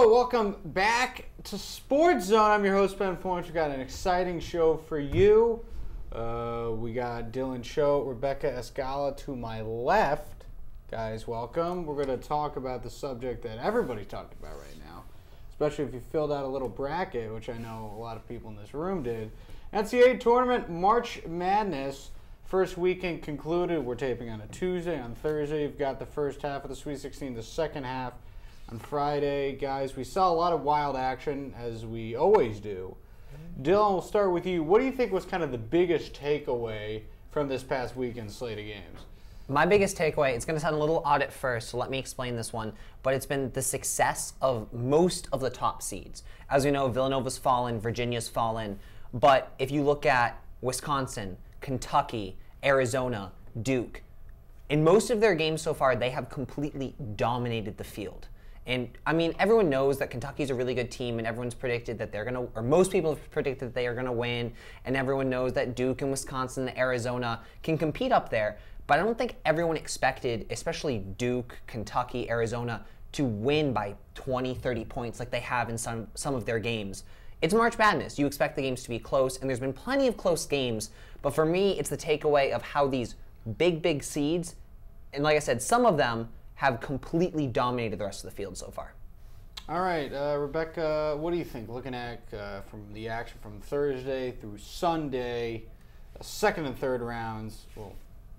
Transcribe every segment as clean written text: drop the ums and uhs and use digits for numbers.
Hello, welcome back to SportsZone. I'm your host, Ben Florence. We've got an exciting show for you. We got Dylan Cho, Rebecca Escala to my left. Guys, welcome. We're going to talk about the subject that everybody's talking about right now, especially if you filled out a little bracket, which I know a lot of people in this room did. NCAA Tournament March Madness. First weekend concluded. We're taping on a Tuesday. On Thursday, you've got the first half of the Sweet 16, the second half on Friday. Guys, we saw a lot of wild action, as we always do. Dylan, we'll start with you. What do you think was kind of the biggest takeaway from this past weekend's slate of games? My biggest takeaway, it's going to sound a little odd at first, so let me explain this one, but it's been the success of most of the top seeds. As we know, Villanova's fallen, Virginia's fallen, but if you look at Wisconsin, Kentucky, Arizona, Duke, in most of their games so far, they have completely dominated the field. And, I mean, everyone knows that Kentucky's a really good team, and everyone's predicted that they're going to, or most people have predicted that they are going to win, and everyone knows that Duke and Wisconsin and Arizona can compete up there. But I don't think everyone expected, especially Duke, Kentucky, Arizona, to win by 20, 30 points like they have in some of their games. It's March Madness. You expect the games to be close, and there's been plenty of close games. But for me, it's the takeaway of how these big seeds, and like I said, some of them have completely dominated the rest of the field so far. All right, Rebecca, what do you think? Looking at from the action from Thursday through Sunday, second and third rounds, well,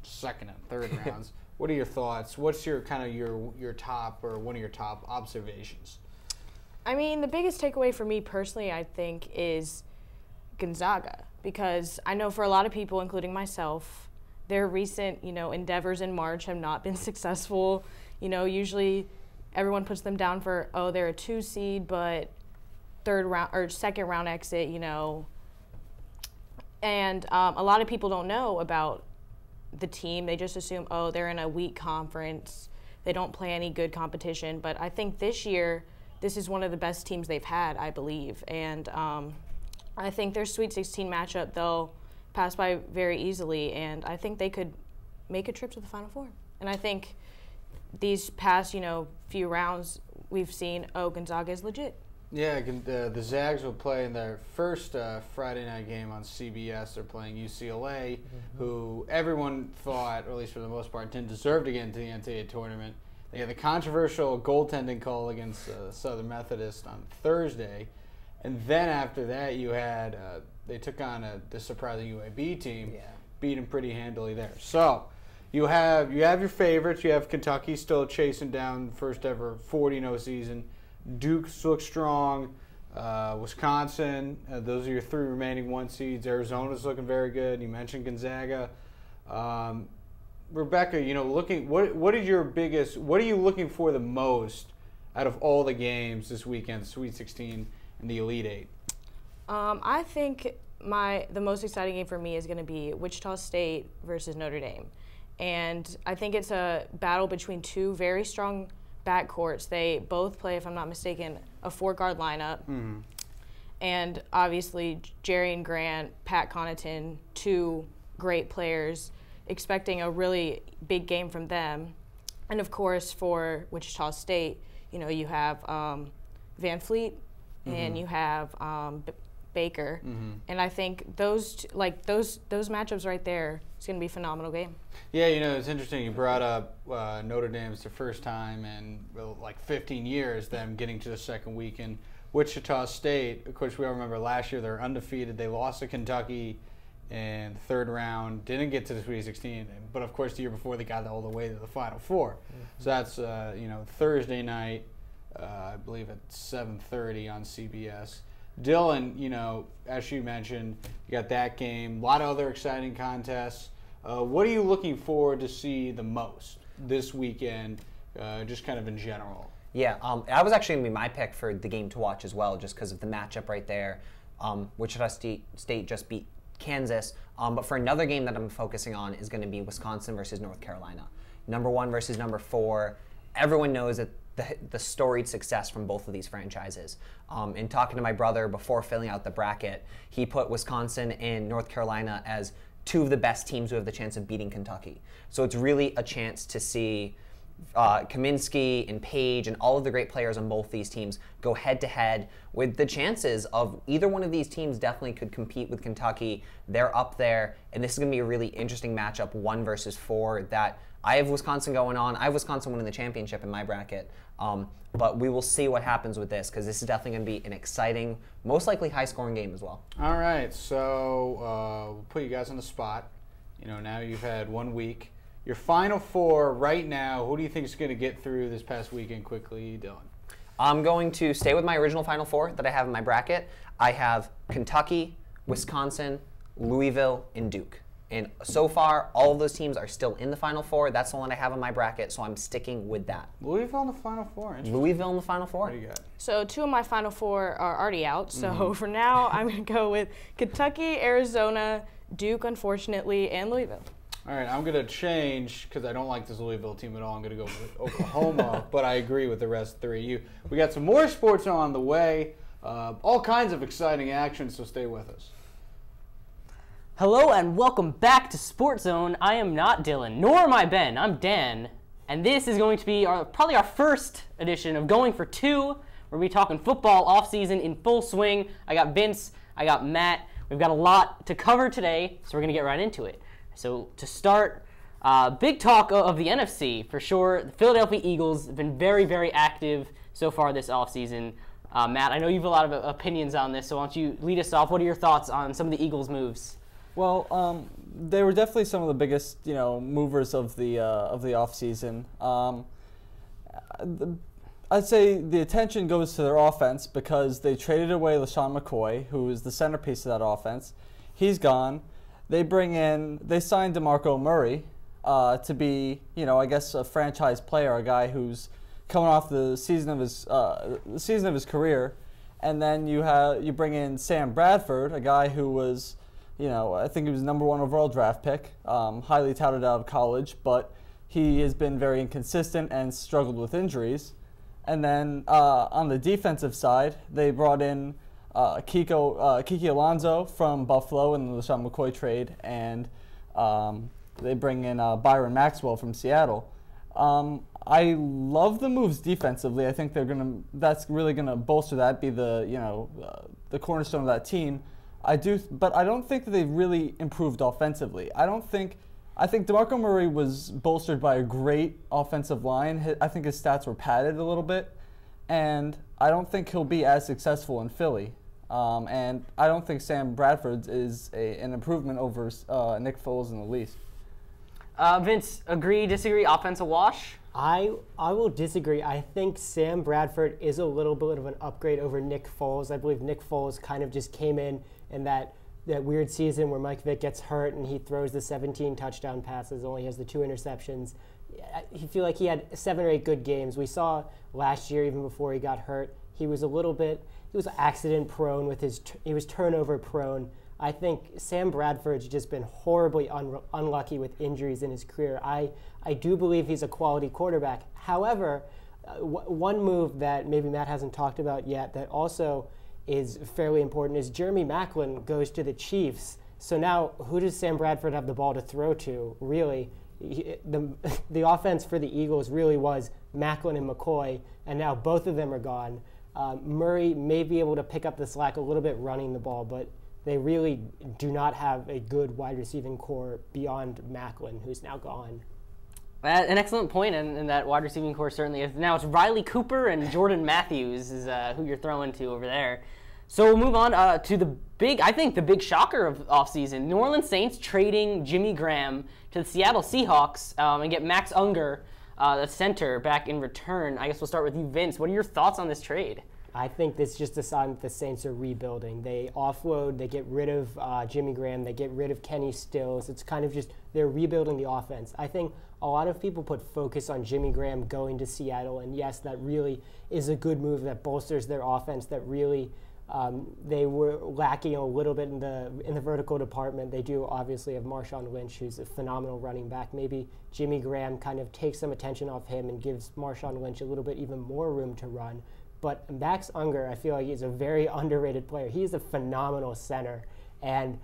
second and third rounds. What are your thoughts? What's your kind of your top, or one of your top observations? I mean, the biggest takeaway for me personally, I think, is Gonzaga, because I know for a lot of people, including myself, their recent, endeavors in March have not been successful. Usually everyone puts them down for, oh, they're a 2 seed, but third round or second round exit, And a lot of people don't know about the team. They just assume, oh, they're in a weak conference. They don't play any good competition. But I think this year, this is one of the best teams they've had, I believe. And I think their Sweet 16 matchup, they'll pass by very easily. And I think they could make a trip to the Final Four. And I think these past, few rounds, we've seen, oh, Gonzaga is legit. Yeah, the Zags will play in their first Friday night game on CBS. They're playing UCLA, who everyone thought, or at least for the most part, didn't deserve to get into the NCAA tournament. They had the controversial goaltending call against Southern Methodist on Thursday. And then after that, you had they took on the surprising UAB team, beat them pretty handily there. So you have your favorites. You have Kentucky still chasing down first ever 40-0 season. Duke looks strong. Wisconsin, those are your 3 remaining 1 seeds. Arizona's looking very good. You mentioned Gonzaga. Rebecca, what are you looking for the most out of all the games this weekend, Sweet 16 and the Elite 8? I think the most exciting game for me is going to be Wichita State versus Notre Dame. And I think it's a battle between 2 very strong backcourts. They both play, if I'm not mistaken, a 4-guard lineup. Mm-hmm. And obviously, Jerry and Grant, Pat Connaughton, 2 great players, expecting a really big game from them. And of course, for Wichita State, you have Van Fleet, and you have Baker, and I think those matchups right there, it's going to be a phenomenal game. Yeah, it's interesting. You brought up Notre Dame's the first time in 15 years them getting to the second weekend. Wichita State, of course, we all remember last year they're undefeated. They lost to Kentucky in the third round, didn't get to the Sweet 16, but of course the year before they got all the way to the Final Four. So that's Thursday night, I believe at 7:30 on CBS. Dylan, as you mentioned, you got that game. A lot of other exciting contests. What are you looking forward to see the most this weekend, just kind of in general? Yeah, that was actually going to be my pick for the game to watch as well, just because of the matchup right there. Wichita State just beat Kansas. But for another game that I'm focusing on is going to be Wisconsin versus North Carolina. Number 1 versus number 4. Everyone knows that the storied success from both of these franchises. In talking to my brother before filling out the bracket, he put Wisconsin and North Carolina as 2 of the best teams who have the chance of beating Kentucky. So it's really a chance to see Kaminsky and Page and all of the great players on both these teams go head-to-head with the chances of either one of these teams definitely could compete with Kentucky. They're up there, and this is going to be a really interesting matchup, 1 versus 4, that I have Wisconsin going on. I have Wisconsin winning the championship in my bracket, but we will see what happens with this because this is definitely going to be an exciting, most likely high-scoring game as well. All right, so we'll put you guys on the spot. Now you've had 1 week. Your Final Four right now, who do you think is going to get through this past weekend quickly, Dylan? I'm going to stay with my original Final Four that I have in my bracket. I have Kentucky, Wisconsin, Louisville, and Duke. And so far, all of those teams are still in the Final Four. That's the one I have in my bracket, so I'm sticking with that. Louisville in the Final Four. Louisville in the Final Four. What do you got? So 2 of my Final Four are already out. So for now, I'm going to go with Kentucky, Arizona, Duke, unfortunately, and Louisville. All right, I'm going to change because I don't like this Louisville team at all. I'm going to go with Oklahoma, but I agree with the rest 3. We got some more sports on the way, all kinds of exciting action, so stay with us. Hello and welcome back to SportsZone. I am not Dylan, nor am I Ben. I'm Dan, and this is going to be probably our first edition of Going for 2. We're going to be talking football offseason in full swing. I got Vince, I got Matt. We've got a lot to cover today, so we're going to get right into it. So to start, big talk of the NFC for sure. The Philadelphia Eagles have been very, very active so far this offseason. Matt, I know you have a lot of opinions on this, so why don't you lead us off? What are your thoughts on some of the Eagles' moves? Well, they were definitely some of the biggest, movers of the offseason. I'd say the attention goes to their offense because they traded away LaShawn McCoy, who is the centerpiece of that offense. He's gone. They signed DeMarco Murray to be, I guess a franchise player, a guy who's coming off the season of his career, and then you bring in Sam Bradford, a guy who was, I think he was number 1 overall draft pick, highly touted out of college, but he has been very inconsistent and struggled with injuries. And then on the defensive side, they brought in Kiki Alonso from Buffalo in the LaShawn McCoy trade, and they bring in Byron Maxwell from Seattle. I love the moves defensively. I think that's really gonna bolster that, be the cornerstone of that team. But I don't think that they've really improved offensively. I think DeMarco Murray was bolstered by a great offensive line. I think his stats were padded a little bit, and I don't think he'll be as successful in Philly. And I don't think Sam Bradford is an improvement over Nick Foles in the least. Vince, agree, disagree, offensive wash? I will disagree. I think Sam Bradford is a little bit of an upgrade over Nick Foles. I believe Nick Foles kind of just came in that weird season where Mike Vick gets hurt and he throws the 17 touchdown passes, only has the 2 interceptions. I feel like he had 7 or 8 good games. We saw last year, even before he got hurt, he was accident prone he was turnover prone. I think Sam Bradford's just been horribly unlucky with injuries in his career. I do believe he's a quality quarterback. However, one move that maybe Matt hasn't talked about yet that also is fairly important is Jeremy Maclin goes to the Chiefs. So now who does Sam Bradford have the ball to throw to, really? The offense for the Eagles really was Maclin and McCoy, and now both of them are gone. Murray may be able to pick up the slack a little bit running the ball, but they really do not have a good wide receiving core beyond Maclin, who's now gone. An excellent point, and that wide receiving core certainly is. Now it's Riley Cooper and Jordan Matthews is who you're throwing to over there. So we'll move on to the big shocker of offseason. New Orleans Saints trading Jimmy Graham to the Seattle Seahawks and get Max Unger, the center, back in return. I guess we'll start with you, Vince. What are your thoughts on this trade? I think this is just a sign that the Saints are rebuilding. They offload, they get rid of Jimmy Graham, they get rid of Kenny Stills. It's kind of just they're rebuilding the offense. I think a lot of people put focus on Jimmy Graham going to Seattle, and yes, that really is a good move that bolsters their offense. That really they were lacking a little bit in the vertical department. They do obviously have Marshawn Lynch, who's a phenomenal running back. Maybe Jimmy Graham kind of takes some attention off him and gives Marshawn Lynch a little bit even more room to run. But Max Unger, I feel like he's a very underrated player. He's a phenomenal center, and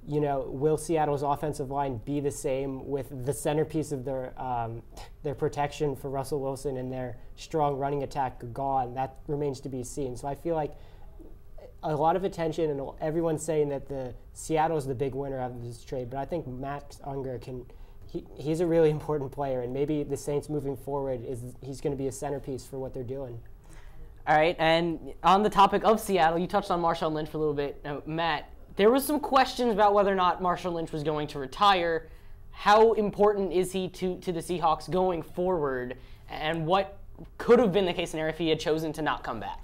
will Seattle's offensive line be the same with the centerpiece of their protection for Russell Wilson and their strong running attack gone? That remains to be seen. So I feel like a lot of attention, and everyone's saying that Seattle is the big winner out of this trade, but I think Max Unger he's a really important player, and maybe the Saints moving forward he's going to be a centerpiece for what they're doing. All right, and on the topic of Seattle, you touched on Marshawn Lynch for a little bit. Now, Matt, there was some questions about whether or not Marshawn Lynch was going to retire. How important is he to the Seahawks going forward, and what could have been the case scenario if he had chosen to not come back?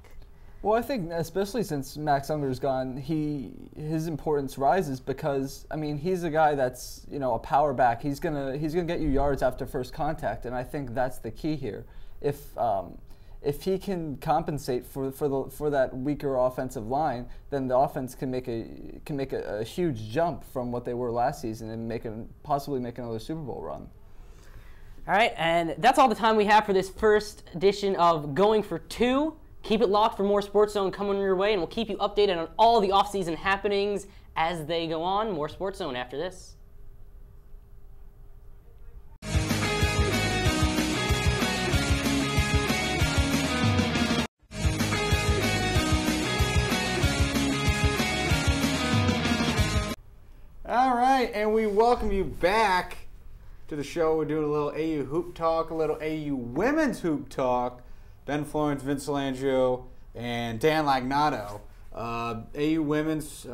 Well, I think especially since Max Unger's gone, his importance rises because he's a guy that's a power back. He's gonna get you yards after first contact, and I think that's the key here. If he can compensate for that weaker offensive line, then the offense can make a huge jump from what they were last season and possibly make another Super Bowl run. All right, and that's all the time we have for this first edition of Going for Two. Keep it locked for more SportsZone coming your way, and we'll keep you updated on all the offseason happenings as they go on. More SportsZone after this. All right, and we welcome you back to the show. We're doing a little AU hoop talk, a little AU women's hoop talk. Ben Florence, Vince Langio, and Dan Lagnato. AU women's,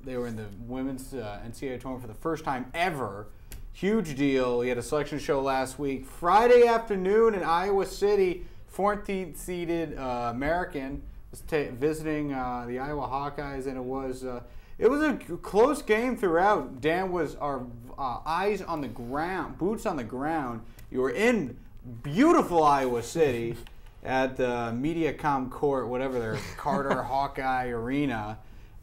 they were in the women's NCAA tournament for the first time ever. Huge deal. We had a selection show last week. Friday afternoon in Iowa City, 14th seeded American was visiting the Iowa Hawkeyes, and it was a close game throughout. Dan was our eyes on the ground, boots on the ground. You were in beautiful Iowa City at the MediaCom Court, whatever their Carter Hawkeye Arena,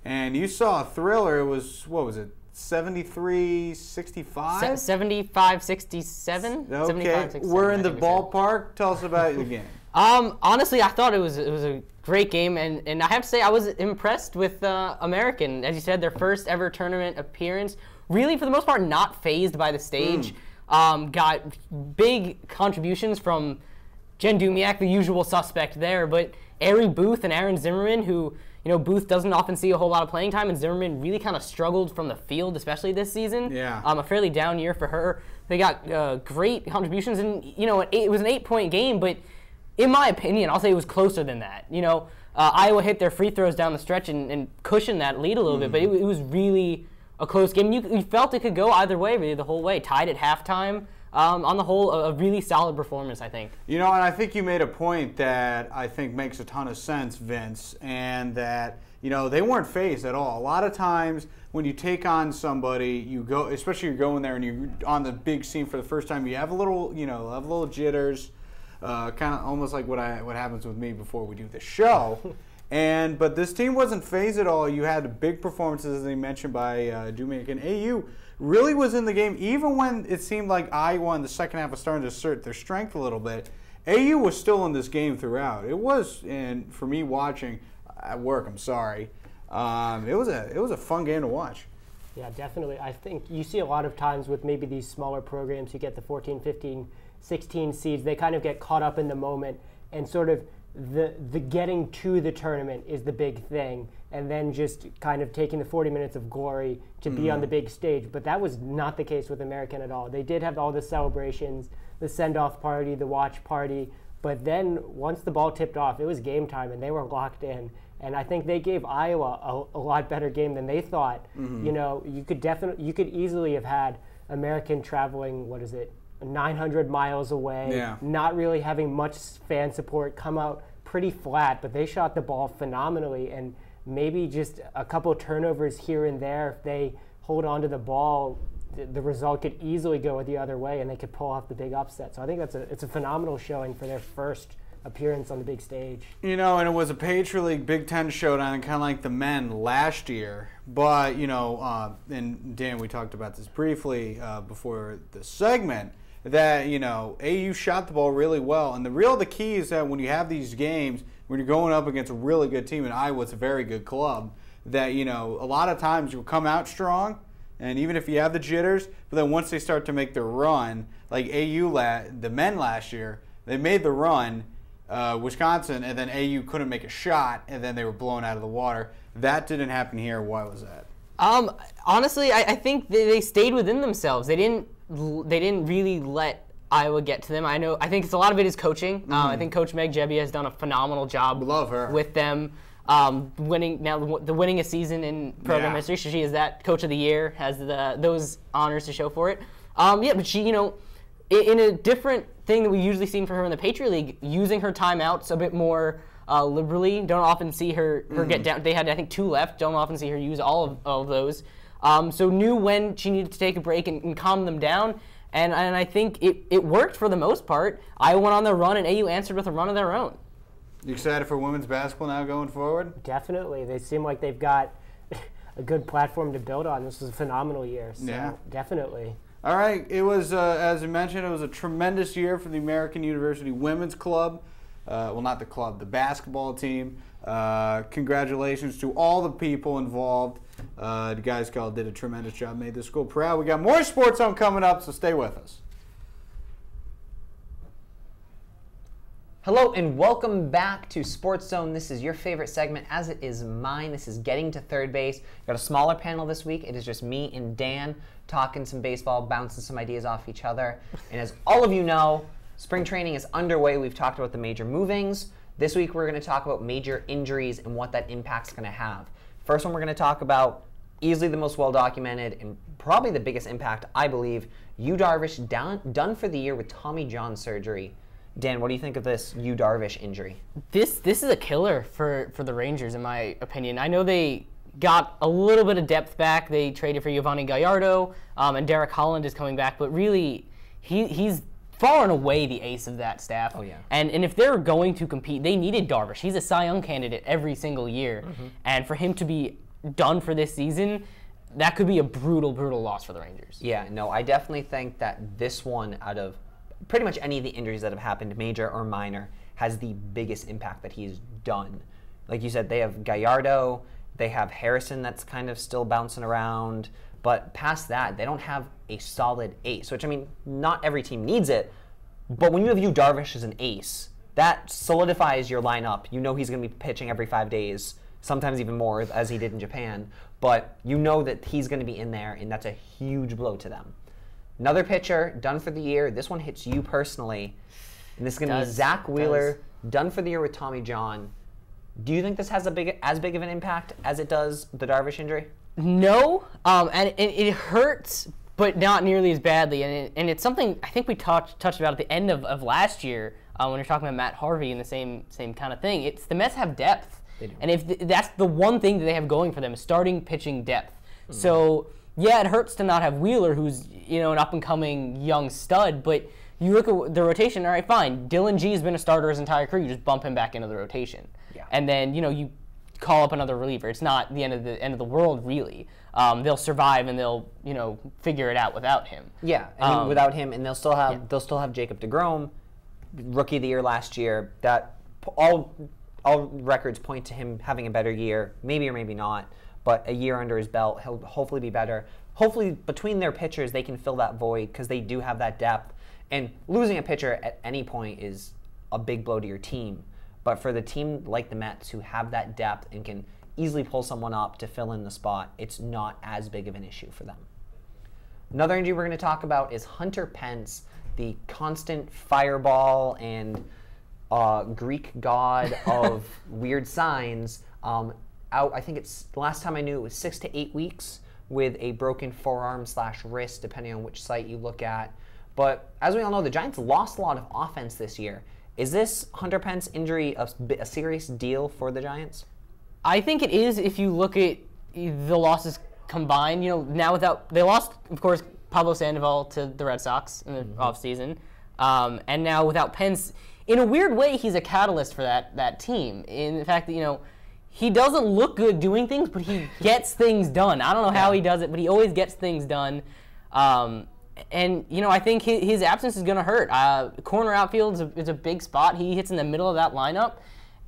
and you saw a thriller. It was, what was it, 73-65? 75-67? Okay, we're in the ballpark. Tell us about the game. Honestly, I thought it was a great game, and I have to say I was impressed with American. As you said, their first ever tournament appearance. Really, for the most part, not fazed by the stage. Got big contributions from Jen Dumiak, the usual suspect there, but Ari Booth and Aaron Zimmerman, who, Booth doesn't often see a whole lot of playing time, and Zimmerman really kind of struggled from the field, especially this season. Yeah. A fairly down year for her. They got great contributions, and, it was an 8-point game, but in my opinion, I'll say it was closer than that. Iowa hit their free throws down the stretch and cushioned that lead a little bit, but it was really a close game. You felt it could go either way, really, the whole way. Tied at halftime. On the whole, a really solid performance, I think. And I think you made a point that I think makes a ton of sense, Vince, and that, they weren't fazed at all. A lot of times when you take on somebody, especially you're going there and you're on the big scene for the first time, you have a little jitters, kind of almost like what happens with me before we do the show. But this team wasn't fazed at all. You had big performances, as they mentioned, by Dumiak, and AU really was in the game, even when it seemed like Iowa in the second half was starting to assert their strength a little bit. AU was still in this game throughout. It was, and for me watching at work, it was a fun game to watch. Yeah, definitely. I think you see a lot of times with maybe these smaller programs who get the 14, 15, 16 seeds, they kind of get caught up in the moment, and sort of the getting to the tournament is the big thing, and then just kind of taking the 40 minutes of glory to be on the big stage. But that was not the case with American at all. They did have all the celebrations, the send-off party, the watch party, but then once the ball tipped off, it was game time, and they were locked in. And I think they gave Iowa a lot better game than they thought. You could easily have had American traveling, 900 miles away, not really having much fan support, come out pretty flat, but they shot the ball phenomenally, and maybe just a couple turnovers here and there, if they hold on to the ball, the result could easily go the other way, and they could pull off the big upset. So I think it's a phenomenal showing for their first appearance on the big stage. And it was a Patriot League Big Ten showdown, kind of like the men last year. But, and Dan, we talked about this briefly before the segment, that, AU shot the ball really well. And the key is that when you have these games, when you're going up against a really good team, and Iowa's a very good club, that, a lot of times you'll come out strong, And even if you have the jitters, but then once they start to make their run, like the men last year, they made the run, Wisconsin, and then AU couldn't make a shot, and then they were blown out of the water. That didn't happen here. Why was that? Honestly, I think they stayed within themselves. They didn't really let Iowa get to them. I think a lot of it is coaching. I think Coach Meg Gebbia has done a phenomenal job. Love her. With them. Winning the winningest season in program history. She is that Coach of the Year, has those honors to show for it. But she, in a different thing that we usually seen for her in the Patriot League, using her timeouts a bit more liberally. Don't often see her get down. They had, I think, 2 left. Don't often see her use all of those. So knew when she needed to take a break and calm them down. And I think it worked for the most part. Iowa went on their run, and AU answered with a run of their own. You excited for women's basketball now going forward? Definitely. They seem like they've got a good platform to build on. This was a phenomenal year. So Yeah. Definitely. All right. It was, as I mentioned, it was a tremendous year for the American University Women's Club. Well, not the club, the basketball team. Congratulations to all the people involved. The guys did a tremendous job, made the school proud. We got more Sports Zone coming up, so stay with us. Hello and welcome back to Sports Zone. This is your favorite segment, as it is mine. This is Getting to Third Base. We've got a smaller panel this week. It is just me and Dan talking some baseball, bouncing some ideas off each other. And as all of you know, spring training is underway. We've talked about the major movings. This week we're going to talk about major injuries and what that impact's going to have. First one we're going to talk about, easily the most well-documented and probably the biggest impact, I believe, Yu Darvish done for the year with Tommy John surgery. Dan, what do you think of this Yu Darvish injury? This is a killer for the Rangers, in my opinion. I know they got a little bit of depth back. They traded for Giovanni Gallardo, and Derek Holland is coming back. But really, he's far and away the ace of that staff. Oh, yeah. And if they're going to compete, they needed Darvish. He's a Cy Young candidate every single year. And for him to be done for this season, that could be a brutal, brutal loss for the Rangers. Yeah, no, I definitely think that this one, out of pretty much any of the injuries that have happened, major or minor, has the biggest impact that he's done. Like you said, they have Gallardo, they have Harrison that's kind of still bouncing around, but past that, they don't have a solid ace, which, I mean, not every team needs it, but when you have Yu Darvish as an ace, that solidifies your lineup. You know he's going to be pitching every 5 days, sometimes even more, as he did in Japan, but you know that he's going to be in there, and that's a huge blow to them. Another pitcher, done for the year. This one hits you personally. And this is going to be Zach Wheeler, done for the year with Tommy John. Do you think this has as big of an impact as it does the Darvish injury? No, and it hurts, but not nearly as badly. And it's something I think we touched about at the end of last year when we were talking about Matt Harvey and the same kind of thing. It's the Mets have depth. They do. And that's the one thing that they have going for them, is starting pitching depth. So yeah, it hurts to not have Wheeler, who's an up-and-coming young stud, but you look at the rotation, all right, fine. Dylan G's been a starter his entire career. You just bump him back into the rotation. Yeah. And then, you call up another reliever. It's not the end of the world, really. They'll survive and they'll, figure it out without him. Yeah, I mean, without him, and they'll still have Jacob deGrom, Rookie of the Year last year. That all records point to him having a better year, maybe or maybe not. But a year under his belt, he'll hopefully be better. Hopefully, between their pitchers, they can fill that void because they do have that depth. And losing a pitcher at any point is a big blow to your team. But for the team like the Mets, who have that depth and can easily pull someone up to fill in the spot, it's not as big of an issue for them. Another injury we're going to talk about is Hunter Pence, the constant fireball and Greek god of weird signs. Out, I think it's, the last time I knew, it was 6 to 8 weeks with a broken forearm/wrist, depending on which site you look at. But as we all know, the Giants lost a lot of offense this year. Is this Hunter Pence injury a serious deal for the Giants? I think it is if you look at the losses combined. Now they lost, of course, Pablo Sandoval to the Red Sox in the offseason. And now without Pence, in a weird way, he's a catalyst for that team. In the fact that, he doesn't look good doing things, but he gets things done. I don't know how he does it, but he always gets things done. And, I think his absence is going to hurt. Corner outfield is a big spot. He hits in the middle of that lineup.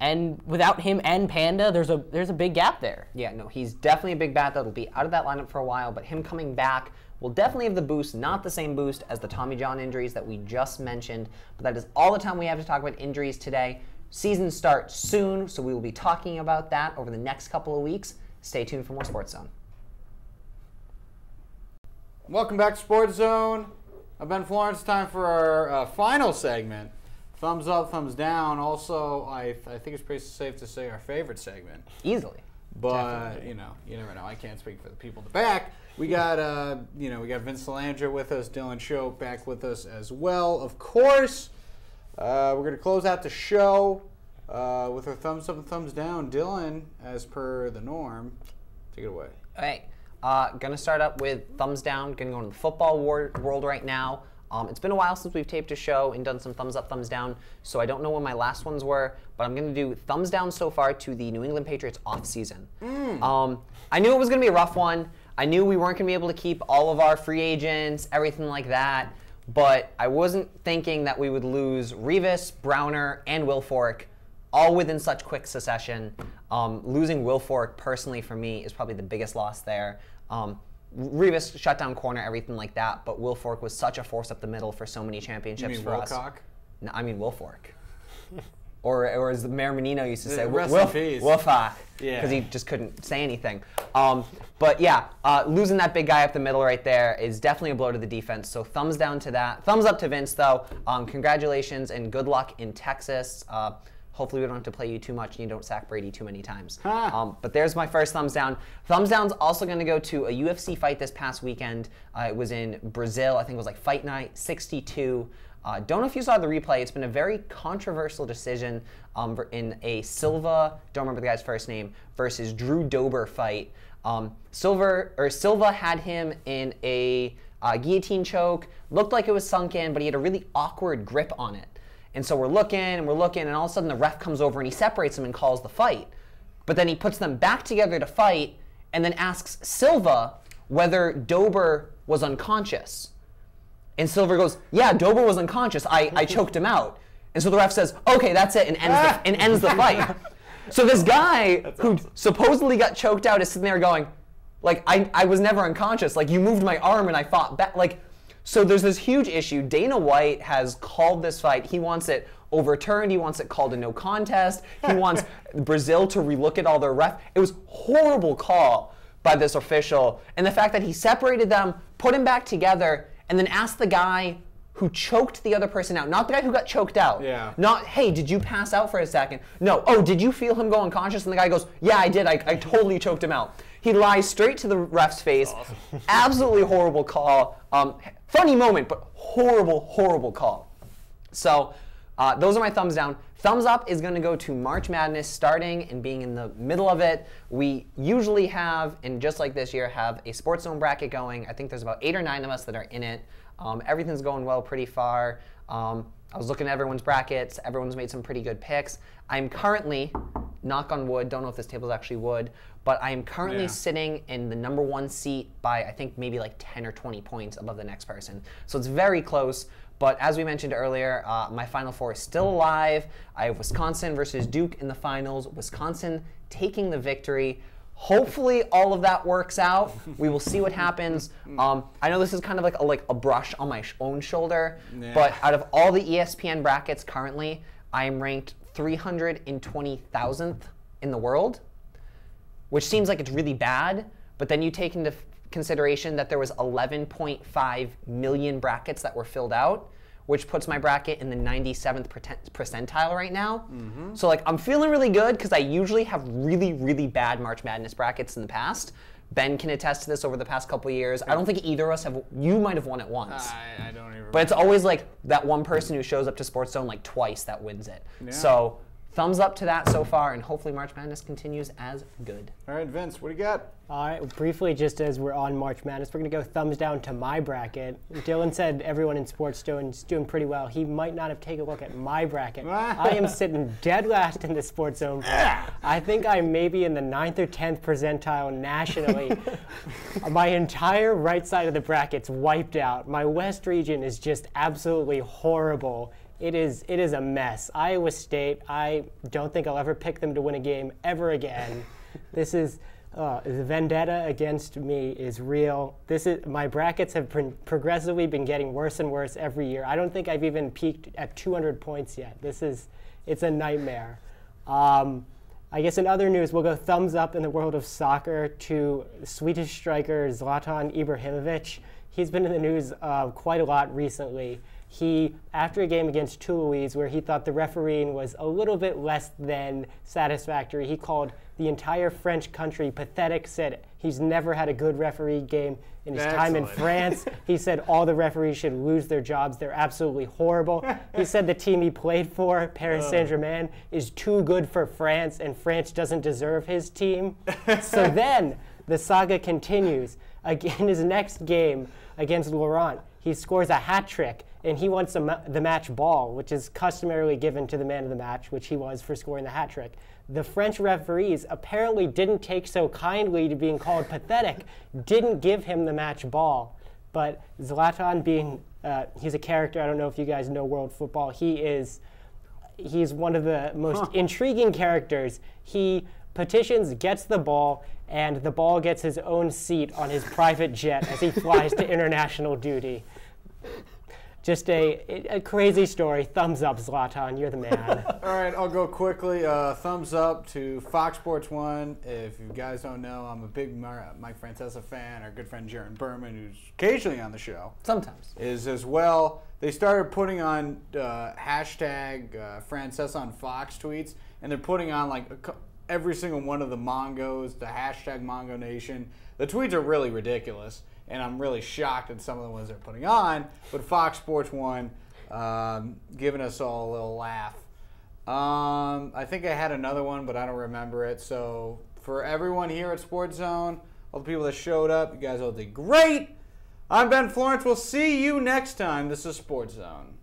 And without him and Panda, there's a big gap there. Yeah, no, he's definitely a big bat that'll be out of that lineup for a while, but him coming back will definitely have the boost, not the same boost as the Tommy John injuries that we just mentioned. But that is all the time we have to talk about injuries today. Season starts soon, so we will be talking about that over the next couple of weeks. Stay tuned for more Sports Zone. Welcome back to Sports Zone. I'm Ben Florence. Time for our final segment. Thumbs up, thumbs down. Also, I think it's pretty safe to say our favorite segment. Easily. But, you never know. I can't speak for the people in the back. We got, we got Vince Salandra with us, Dylan Show back with us as well. Of course, we're going to close out the show with our thumbs up and thumbs down. Dylan, as per the norm, take it away. All right. Gonna start up with thumbs down. Gonna go into the football world right now. It's been a while since we've taped a show and done some thumbs up, thumbs down, so I don't know when my last ones were, but I'm going to do thumbs down so far to the New England Patriots offseason. I knew it was going to be a rough one. I knew we weren't going to be able to keep all of our free agents, everything like that, but I wasn't thinking that we would lose Revis, Browner, and Wilfork all within such quick succession. Losing Wilfork, personally, for me, is probably the biggest loss there. Revis shut down corner, everything like that, but Wilfork was such a force up the middle for so many championships for us. Wilcock? No, I mean Wilfork. or as Mayor Menino used to say, rest in peace. Wilfork, Yeah. because he just couldn't say anything. But yeah, losing that big guy up the middle right there is definitely a blow to the defense, so thumbs down to that. Thumbs up to Vince, though. Congratulations and good luck in Texas. Hopefully we don't have to play you too much and you don't sack Brady too many times. But there's my first thumbs down. Thumbs down's also going to go to a UFC fight this past weekend. It was in Brazil. I think it was like Fight Night 62. Don't know if you saw the replay. It's been a very controversial decision in a Silva, don't remember the guy's first name, versus Drew Dober fight. Silva had him in a guillotine choke. Looked like it was sunk in, but he had a really awkward grip on it. And so we're looking, and all of a sudden the ref comes over and he separates them and calls the fight. But then he puts them back together to fight and then asks Silva whether Dober was unconscious. And Silva goes, yeah, Dober was unconscious. I choked him out. And so the ref says, okay, that's it, and ends the fight. So this guy who supposedly got choked out is sitting there going, like, I was never unconscious. Like, you moved my arm and I fought back. Like, so there's this huge issue. Dana White has called this fight. He wants it overturned. He wants it called a no contest. He wants Brazil to relook at all their ref. It was horrible call by this official. And the fact that he separated them, put them back together, and then asked the guy who choked the other person out, not the guy who got choked out. Yeah. Not, hey, did you pass out for a second? No, oh, did you feel him go unconscious? And the guy goes, yeah, I did. I totally choked him out. He lies straight to the ref's face. Awesome. Absolutely horrible call. Funny moment, but horrible, horrible call. So those are my thumbs down. Thumbs up is going to go to March Madness starting and being in the middle of it. We usually have, and just like this year, have a Sports Zone bracket going. I think there's about 8 or 9 of us that are in it. Everything's going well pretty far. I was looking at everyone's brackets. Everyone's made some pretty good picks. I'm currently, knock on wood, don't know if this table is actually wood, but I am currently sitting in the number 1 seat by, I think, maybe like 10 or 20 points above the next person. So it's very close. But as we mentioned earlier, my Final Four is still alive. I have Wisconsin versus Duke in the finals. Wisconsin taking the victory. Hopefully all of that works out. We will see what happens. I know this is kind of like a brush on my own shoulder, but out of all the ESPN brackets currently, I am ranked 320,000th in the world, which seems like it's really bad, but then you take into consideration that there was 11.5 million brackets that were filled out, which puts my bracket in the 97th percentile right now. So like I'm feeling really good because I usually have really, really bad March Madness brackets in the past. Ben can attest to this over the past couple of years. I don't think either of us have, you might have won it once. I don't even But it's always like that one person who shows up to Sports Zone like twice that wins it. So thumbs up to that so far, and hopefully March Madness continues as good. All right, Vince, what do you got? All right, briefly, just as we're on March Madness, we're going to go thumbs down to my bracket. Dylan said everyone in SportsZone is doing pretty well. He might not have taken a look at my bracket. I am sitting dead last in the SportsZone. I think I'm maybe in the 9th or 10th percentile nationally. My entire right side of the bracket's wiped out. My West region is just absolutely horrible. It is a mess. Iowa State, I don't think I'll ever pick them to win a game ever again. This is... the vendetta against me is real. My brackets have progressively been getting worse and worse every year. I don't think I've even peaked at 200 points yet. It's a nightmare. I guess in other news, we'll go thumbs up in the world of soccer to Swedish striker Zlatan Ibrahimovic. He's been in the news quite a lot recently. After a game against Toulouse, where he thought the refereeing was a little bit less than satisfactory, he called the entire French country pathetic, said he's never had a good referee game in his time in France. He said all the referees should lose their jobs. They're absolutely horrible. He said the team he played for, Paris Saint-Germain, is too good for France, and France doesn't deserve his team. So then the saga continues. In his next game against Laurent, he scores a hat trick, and he wants the match ball, which is customarily given to the man of the match, which he was for scoring the hat trick. The French referees apparently didn't take so kindly to being called pathetic, didn't give him the match ball. But Zlatan he's a character, I don't know if you guys know world football, he's one of the most intriguing characters. He petitions, gets the ball, and the ball gets his own seat on his private jet as he flies to international duty. Just a crazy story. Thumbs up, Zlatan. You're the man. All right, I'll go quickly. Thumbs up to Fox Sports 1. If you guys don't know, I'm a big Mike Francesa fan. Our good friend Jaron Berman, who's occasionally on the show, Sometimes. is as well. They started putting on hashtag Francesa on Fox tweets, and they're putting on like every single one of the Mongos, the hashtag Mongo Nation. The tweets are really ridiculous, and I'm really shocked at some of the ones they're putting on. But Fox Sports 1 giving us all a little laugh. I think I had another one, but I don't remember it. So for everyone here at SportsZone, all the people that showed up, you guys all did great. I'm Ben Florence. We'll see you next time. This is SportsZone.